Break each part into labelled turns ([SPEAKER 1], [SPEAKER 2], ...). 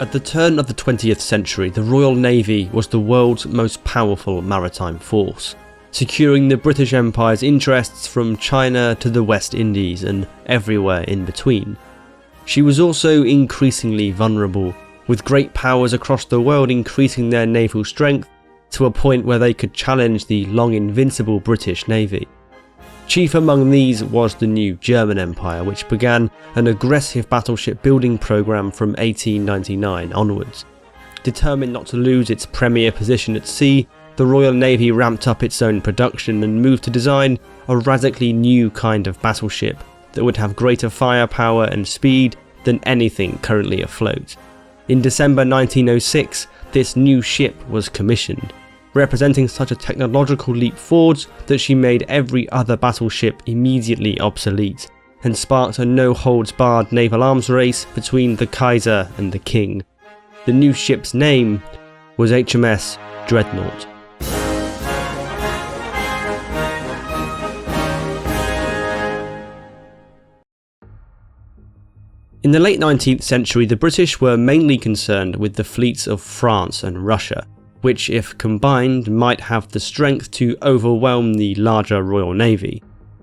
[SPEAKER 1] At the turn of the 20th century, the Royal Navy was the world's most powerful maritime force, securing the British Empire's interests from China to the West Indies and everywhere in between. She was also increasingly vulnerable, with great powers across the world increasing their naval strength to a point where they could challenge the long invincible British Navy. Chief among these was the new German Empire, which began an aggressive battleship building program from 1899 onwards. Determined not to lose its premier position at sea, the Royal Navy ramped up its own production and moved to design a radically new kind of battleship that would have greater firepower and speed than anything currently afloat. In December 1906, this new ship was commissioned, representing such a technological leap forwards that she made every other battleship immediately obsolete, and sparked a no-holds-barred naval arms race between the Kaiser and the King. The new ship's name was HMS Dreadnought. In the late 19th century, the British were mainly concerned with the fleets of France and Russia, which, if combined, might have the strength to overwhelm the larger Royal Navy.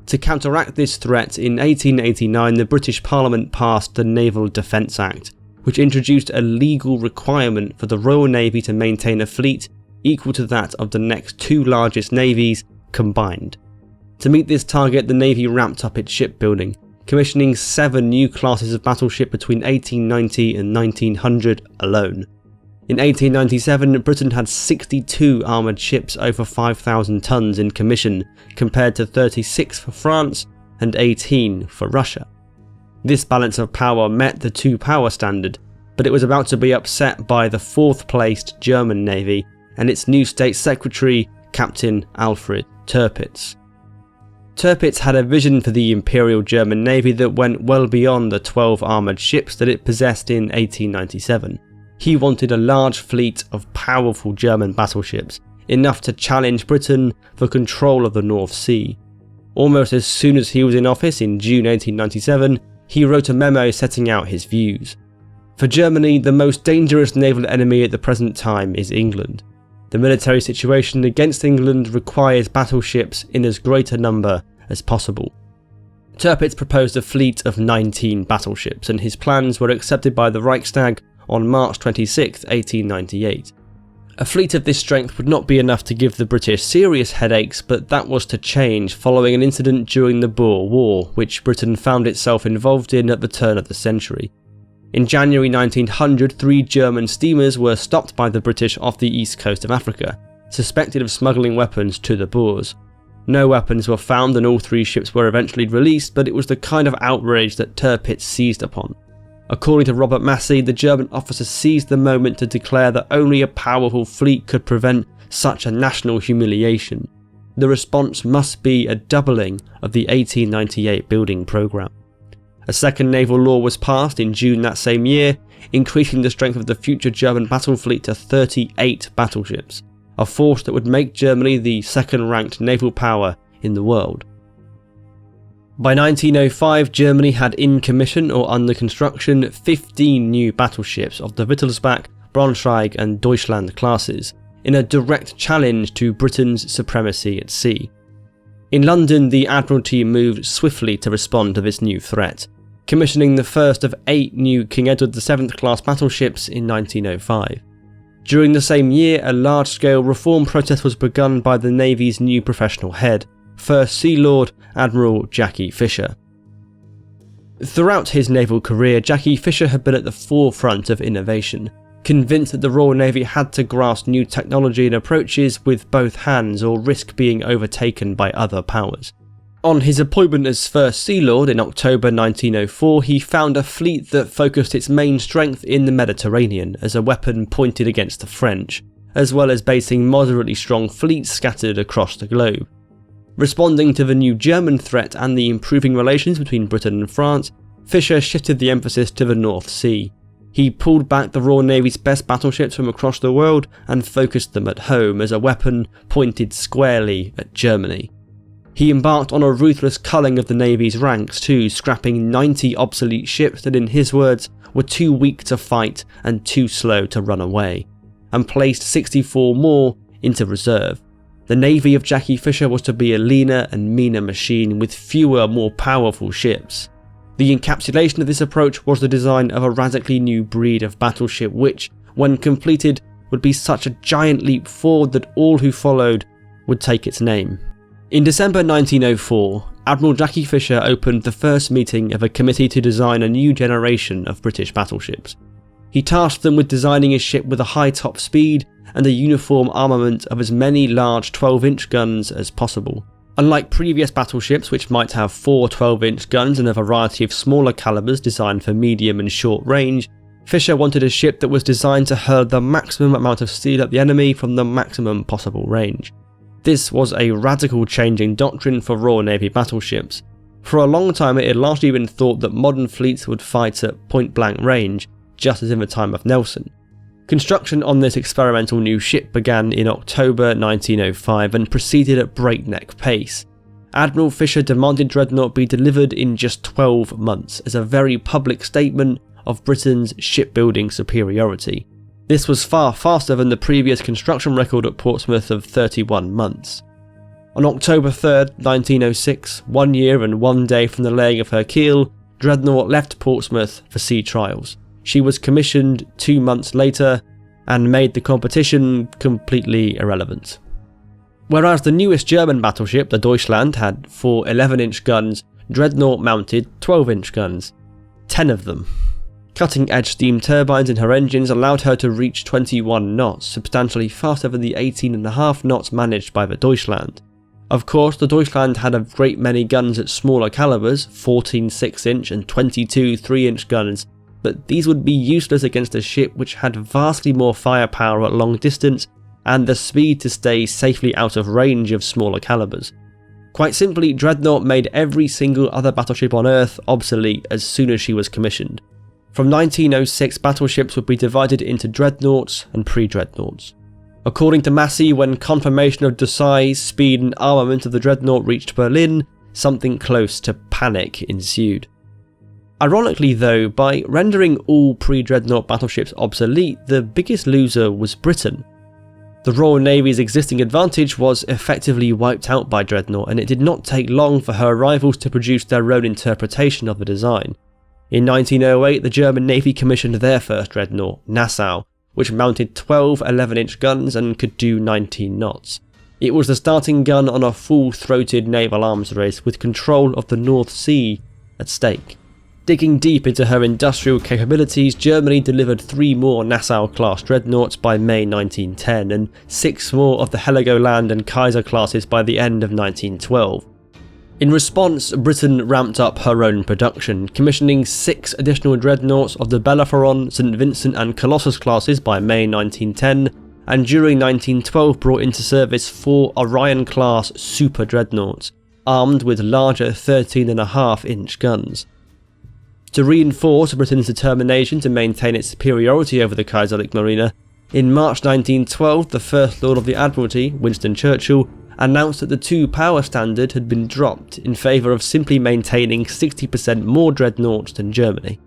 [SPEAKER 1] To counteract this threat, in 1889 the British Parliament passed the Naval Defence Act, which introduced a legal requirement for the Royal Navy to maintain a fleet equal to that of the next two largest navies combined. To meet this target, the Navy ramped up its shipbuilding, commissioning 7 new classes of battleship between 1890 and 1900 alone. In 1897, Britain had 62 armoured ships over 5,000 tons in commission, compared to 36 for France and 18 for Russia. This balance of power met the two-power standard, but it was about to be upset by the 4th-placed German Navy and its new State Secretary, Captain Alfred Tirpitz. Tirpitz had a vision for the Imperial German Navy that went well beyond the 12 armoured ships that it possessed in 1897. He wanted a large fleet of powerful German battleships, enough to challenge Britain for control of the North Sea. Almost as soon as he was in office in June 1897, he wrote a memo setting out his views. For Germany, the most dangerous naval enemy at the present time is England. The military situation against England requires battleships in as great a number as possible. Tirpitz proposed a fleet of 19 battleships, and his plans were accepted by the Reichstag on March 26, 1898. A fleet of this strength would not be enough to give the British serious headaches, but that was to change following an incident during the Boer War, which Britain found itself involved in at the turn of the century. In January 1900, 3 German steamers were stopped by the British off the east coast of Africa, suspected of smuggling weapons to the Boers. No weapons were found and all 3 ships were eventually released, but it was the kind of outrage that Tirpitz seized upon. According to Robert Massie, the German officer seized the moment to declare that only a powerful fleet could prevent such a national humiliation. The response must be a doubling of the 1898 building programme. A second naval law was passed in June that same year, increasing the strength of the future German battle fleet to 38 battleships, a force that would make Germany the second-ranked naval power in the world. By 1905, Germany had in commission or under construction 15 new battleships of the Wittelsbach, Braunschweig and Deutschland classes, in a direct challenge to Britain's supremacy at sea. In London, the Admiralty moved swiftly to respond to this new threat, commissioning the first of 8 new King Edward VII class battleships in 1905. During the same year, a large-scale reform process was begun by the Navy's new professional head, First Sea Lord Admiral Jackie Fisher. Throughout his naval career, Jackie Fisher had been at the forefront of innovation, convinced that the Royal Navy had to grasp new technology and approaches with both hands or risk being overtaken by other powers. On his appointment as First Sea Lord in October 1904, he found a fleet that focused its main strength in the Mediterranean as a weapon pointed against the French, as well as basing moderately strong fleets scattered across the globe. Responding to the new German threat and the improving relations between Britain and France, Fisher shifted the emphasis to the North Sea. He pulled back the Royal Navy's best battleships from across the world and focused them at home as a weapon pointed squarely at Germany. He embarked on a ruthless culling of the Navy's ranks too, scrapping 90 obsolete ships that in his words were too weak to fight and too slow to run away, and placed 64 more into reserve. The navy of Jackie Fisher was to be a leaner and meaner machine with fewer, more powerful ships. The encapsulation of this approach was the design of a radically new breed of battleship which, when completed, would be such a giant leap forward that all who followed would take its name. In December 1904, Admiral Jackie Fisher opened the first meeting of a committee to design a new generation of British battleships. He tasked them with designing a ship with a high top speed and a uniform armament of as many large 12-inch guns as possible. Unlike previous battleships, which might have 4 12-inch guns and a variety of smaller calibers designed for medium and short range, Fisher wanted a ship that was designed to hurl the maximum amount of steel at the enemy from the maximum possible range. This was a radical change in doctrine for Royal Navy battleships. For a long time it had largely been thought that modern fleets would fight at point-blank range, just as in the time of Nelson. Construction on this experimental new ship began in October 1905 and proceeded at breakneck pace. Admiral Fisher demanded Dreadnought be delivered in just 12 months as a very public statement of Britain's shipbuilding superiority. This was far faster than the previous construction record at Portsmouth of 31 months. On October 3rd, 1906, 1 year and 1 day from the laying of her keel, Dreadnought left Portsmouth for sea trials. She was commissioned 2 months later and made the competition completely irrelevant. Whereas the newest German battleship, the Deutschland, had 4 11-inch guns, Dreadnought mounted 12-inch guns. 10 of them. Cutting-edge steam turbines in her engines allowed her to reach 21 knots, substantially faster than the 18.5 knots managed by the Deutschland. Of course, the Deutschland had a great many guns at smaller calibers, 14 6-inch and 22 3-inch guns, but these would be useless against a ship which had vastly more firepower at long distance and the speed to stay safely out of range of smaller calibers. Quite simply, Dreadnought made every single other battleship on Earth obsolete as soon as she was commissioned. From 1906, battleships would be divided into dreadnoughts and pre-dreadnoughts. According to Massie, when confirmation of the size, speed and armament of the Dreadnought reached Berlin, something close to panic ensued. Ironically though, by rendering all pre-dreadnought battleships obsolete, the biggest loser was Britain. The Royal Navy's existing advantage was effectively wiped out by Dreadnought, and it did not take long for her rivals to produce their own interpretation of the design. In 1908, the German Navy commissioned their first Dreadnought, Nassau, which mounted 12 11-inch guns and could do 19 knots. It was the starting gun on a full-throated naval arms race with control of the North Sea at stake. Digging deep into her industrial capabilities, Germany delivered 3 more Nassau-class dreadnoughts by May 1910 and 6 more of the Heligoland and Kaiser classes by the end of 1912. In response, Britain ramped up her own production, commissioning 6 additional dreadnoughts of the Bellerophon, St Vincent and Colossus classes by May 1910, and during 1912 brought into service 4 Orion-class super dreadnoughts, armed with larger 13.5-inch guns. To reinforce Britain's determination to maintain its superiority over the Kaiserliche Marine, in March 1912 the First Lord of the Admiralty, Winston Churchill, announced that the 2-power standard had been dropped in favour of simply maintaining 60% more dreadnoughts than Germany.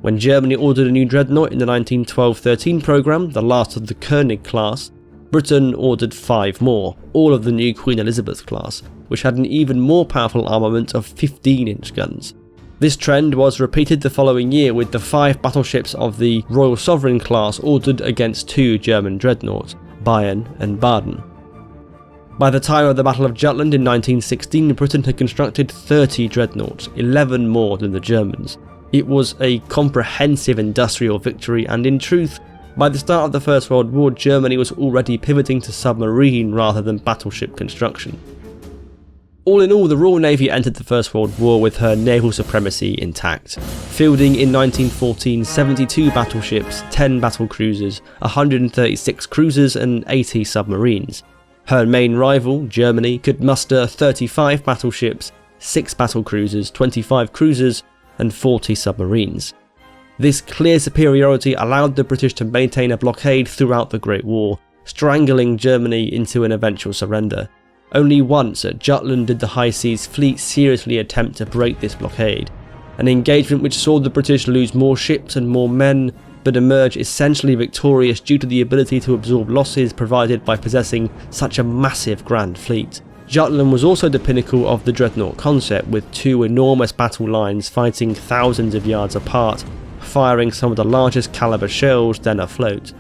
[SPEAKER 1] When Germany ordered a new dreadnought in the 1912-13 programme, the last of the König class, Britain ordered 5 more, all of the new Queen Elizabeth class, which had an even more powerful armament of 15-inch guns. This trend was repeated the following year with the 5 battleships of the Royal Sovereign class ordered against 2 German dreadnoughts, Bayern and Baden. By the time of the Battle of Jutland in 1916, Britain had constructed 30 dreadnoughts, 11 more than the Germans. It was a comprehensive industrial victory, and in truth, by the start of the First World War, Germany was already pivoting to submarine rather than battleship construction. All in all, the Royal Navy entered the First World War with her naval supremacy intact, fielding in 1914 72 battleships, 10 battle cruisers, 136 cruisers and 80 submarines. Her main rival, Germany, could muster 35 battleships, 6 battle cruisers, 25 cruisers and 40 submarines. This clear superiority allowed the British to maintain a blockade throughout the Great War, strangling Germany into an eventual surrender. Only once at Jutland did the High Seas Fleet seriously attempt to break this blockade. an engagement which saw the British lose more ships and more men, but emerge essentially victorious due to the ability to absorb losses provided by possessing such a massive grand fleet. Jutland was also the pinnacle of the dreadnought concept, with two enormous battle lines fighting thousands of yards apart, firing some of the largest caliber shells then afloat.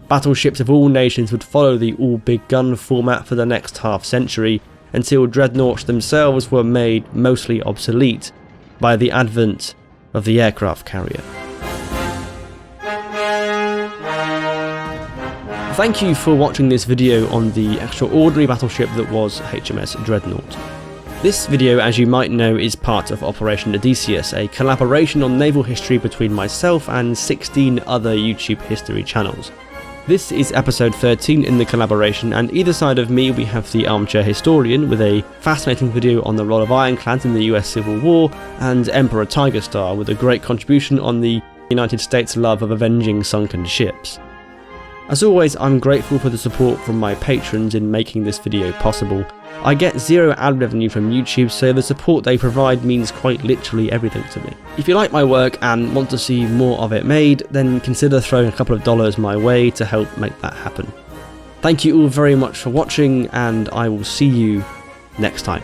[SPEAKER 1] Battleships of all nations would follow the all-big gun format for the next half-century, until dreadnoughts themselves were made mostly obsolete by the advent of the aircraft carrier. Thank you for watching this video on the extraordinary battleship that was HMS Dreadnought. This video, as you might know, is part of Operation Odysseus, a collaboration on naval history between myself and 16 other YouTube history channels. This is episode 13 in the collaboration, and either side of me we have the Armchair Historian with a fascinating video on the role of ironclads in the US Civil War, and Emperor Tiger Star with a great contribution on the United States' love of avenging sunken ships. As always, I'm grateful for the support from my patrons in making this video possible. I get zero ad revenue from YouTube, so the support they provide means quite literally everything to me. If you like my work and want to see more of it made, then consider throwing a couple of dollars my way to help make that happen. Thank you all very much for watching, and I will see you next time.